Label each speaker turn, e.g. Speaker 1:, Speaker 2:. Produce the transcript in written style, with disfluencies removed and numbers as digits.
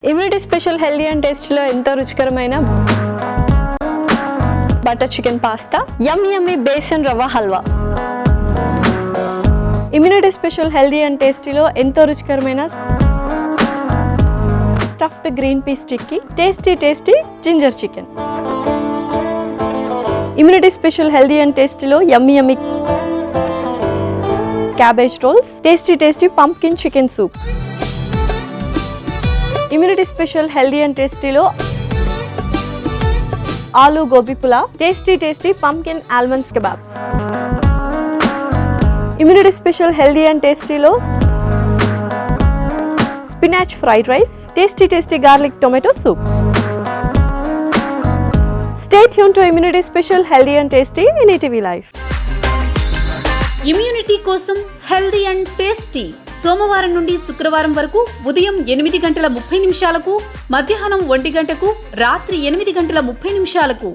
Speaker 1: Immunity special healthy and టేస్టీలో ఎంతో రుచికరమైన butter chicken pasta, yummy besan రవ్వ halwa. Immunity special healthy and టేస్టీలో ఎంతో రుచికరమైన stuffed green peas tikki, tasty ginger chicken. Immunity special healthy and టేస్టీలో yummy cabbage rolls, tasty pumpkin chicken soup. Immunity special healthy and టేస్టీలో aloo gobi pulao, tasty pumpkin almonds kebabs. Immunity special healthy and టేస్టీలో spinach fried rice, tasty garlic tomato soup. Stay tuned to Immunity Special Healthy and Tasty in ETV Life.
Speaker 2: Immunity కోసం healthy and tasty సోమవారం నుండి శుక్రవారం వరకు ఉదయం 8 గంటల 30 నిమిషాలకు, మధ్యాహ్నం 1 గంటకు, రాత్రి 8 గంటల 30 నిమిషాలకు